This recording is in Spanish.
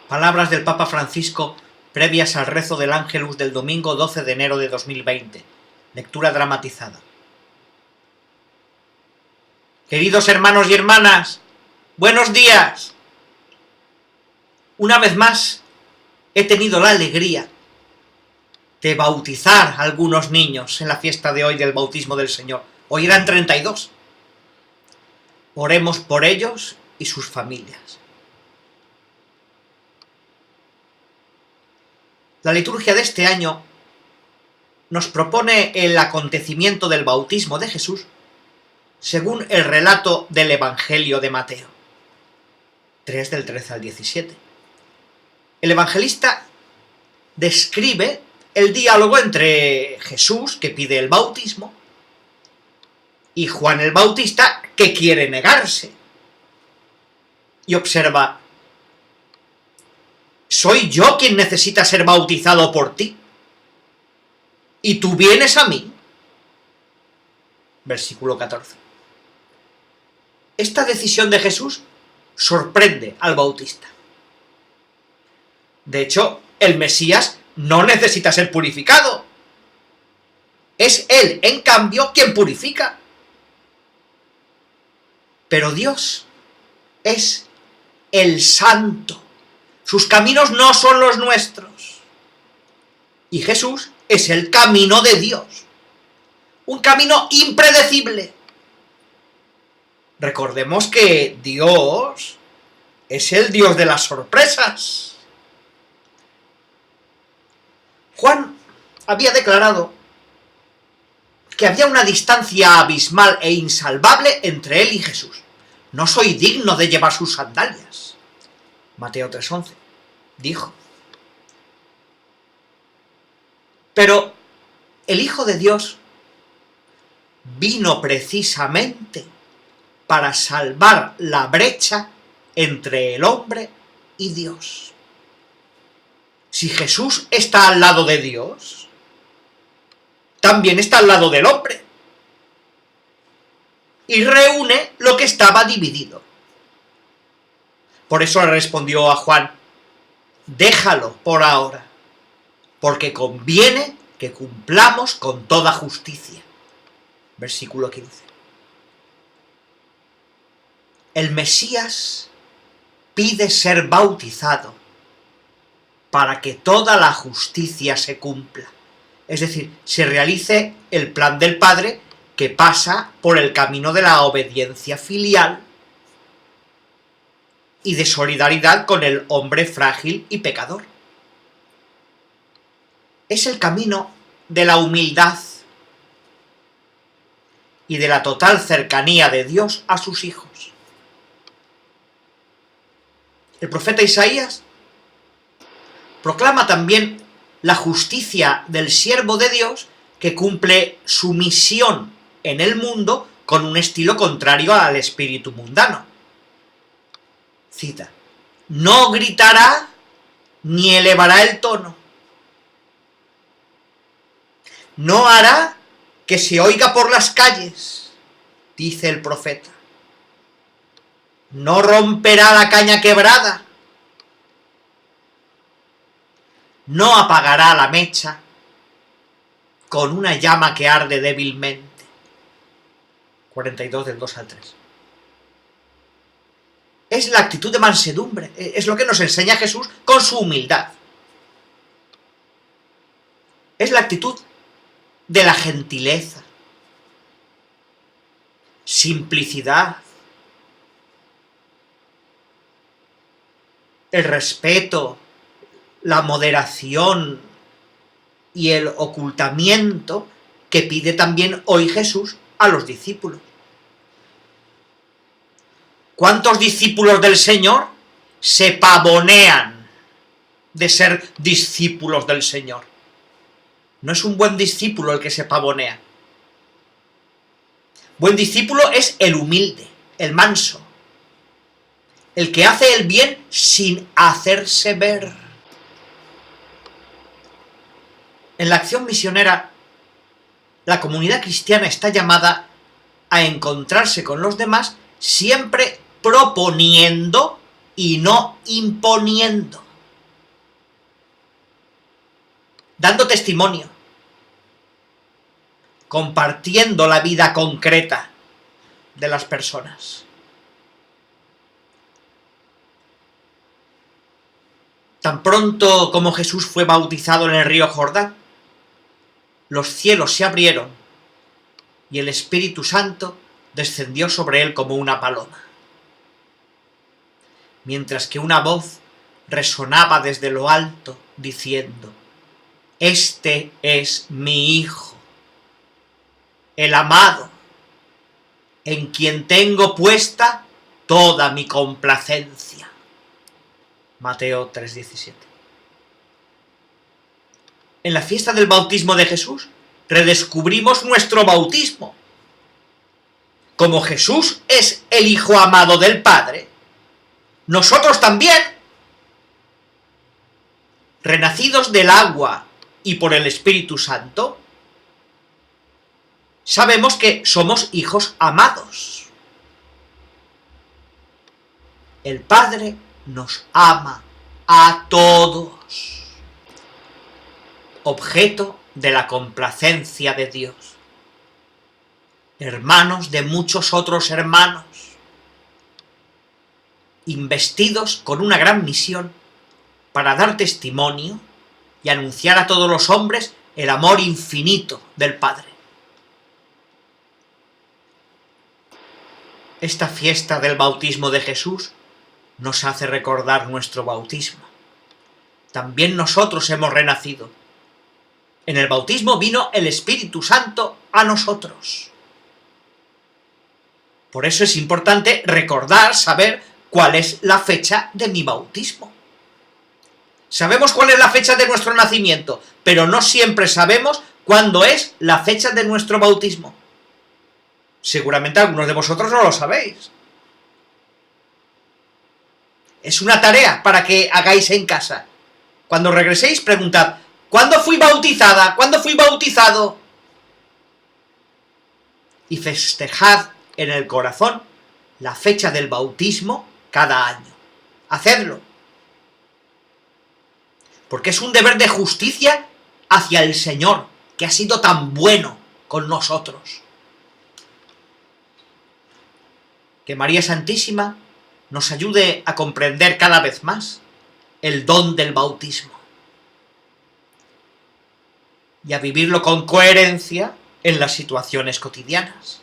Palabras del Papa Francisco previas al rezo del Ángelus del domingo 12 de enero de 2020. Lectura dramatizada. Queridos hermanos y hermanas, buenos días. Una vez más he tenido la alegría de bautizar a algunos niños en la fiesta de hoy del bautismo del Señor. Hoy eran 32. Oremos por ellos y sus familias. La liturgia de este año nos propone el acontecimiento del bautismo de Jesús según el relato del Evangelio de Mateo, 3 del 13 al 17. El evangelista describe el diálogo entre Jesús, que pide el bautismo, y Juan el Bautista, que quiere negarse. Y observa: ¿soy yo quien necesita ser bautizado por ti? ¿Y tú vienes a mí? Versículo 14. Esta decisión de Jesús sorprende al Bautista. De hecho, el Mesías no necesita ser purificado. Es Él, en cambio, quien purifica. Pero Dios es el Santo. Sus caminos no son los nuestros. Y Jesús es el camino de Dios. Un camino impredecible. Recordemos que Dios es el Dios de las sorpresas. Juan había declarado que había una distancia abismal e insalvable entre él y Jesús. No soy digno de llevar sus sandalias. Mateo 3:11 dijo. Pero el Hijo de Dios vino precisamente para salvar la brecha entre el hombre y Dios. Si Jesús está al lado de Dios, también está al lado del hombre. Y reúne lo que estaba dividido. Por eso le respondió a Juan: déjalo por ahora, porque conviene que cumplamos con toda justicia. Versículo 15. El Mesías pide ser bautizado para que toda la justicia se cumpla. Es decir, se realice el plan del Padre, que pasa por el camino de la obediencia filial y de solidaridad con el hombre frágil y pecador. Es el camino de la humildad y de la total cercanía de Dios a sus hijos. El profeta Isaías proclama también la justicia del siervo de Dios, que cumple su misión en el mundo con un estilo contrario al espíritu mundano. Cita: no gritará ni elevará el tono. No hará que se oiga por las calles, dice el profeta. No romperá la caña quebrada. No apagará la mecha con una llama que arde débilmente. 42 del 2 al 3. Es la actitud de mansedumbre, es lo que nos enseña Jesús con su humildad. Es la actitud de la gentileza, simplicidad, el respeto, la moderación y el ocultamiento que pide también hoy Jesús a los discípulos. ¿Cuántos discípulos del Señor se pavonean de ser discípulos del Señor? No es un buen discípulo el que se pavonea. Buen discípulo es el humilde, el manso, el que hace el bien sin hacerse ver. En la acción misionera, la comunidad cristiana está llamada a encontrarse con los demás siempre proponiendo y no imponiendo. dando testimonio, compartiendo la vida concreta de las personas. Tan pronto como Jesús fue bautizado en el río Jordán, los cielos se abrieron y el Espíritu Santo descendió sobre él como una paloma, mientras que una voz resonaba desde lo alto diciendo: «Este es mi Hijo, el amado, en quien tengo puesta toda mi complacencia». Mateo 3:17. En la fiesta del bautismo de Jesús redescubrimos nuestro bautismo. Como Jesús es el Hijo amado del Padre, nosotros también, renacidos del agua y por el Espíritu Santo, sabemos que somos hijos amados. El Padre nos ama a todos, objeto de la complacencia de Dios, hermanos de muchos otros hermanos, investidos con una gran misión para dar testimonio y anunciar a todos los hombres el amor infinito del Padre. Esta fiesta del bautismo de Jesús nos hace recordar nuestro bautismo. También nosotros hemos renacido. En el bautismo vino el Espíritu Santo a nosotros. Por eso es importante recordar, saber cuál es la fecha de mi bautismo. Sabemos cuál es la fecha de nuestro nacimiento, pero no siempre sabemos cuándo es la fecha de nuestro bautismo. Seguramente algunos de vosotros no lo sabéis. Es una tarea para que hagáis en casa. Cuando regreséis, preguntad: ¿cuándo fui bautizada? ¿Cuándo fui bautizado? Y festejad en el corazón la fecha del bautismo cada año. Hacedlo. Porque es un deber de justicia hacia el Señor, que ha sido tan bueno con nosotros. Que María Santísima nos ayude a comprender cada vez más el don del bautismo y a vivirlo con coherencia en las situaciones cotidianas.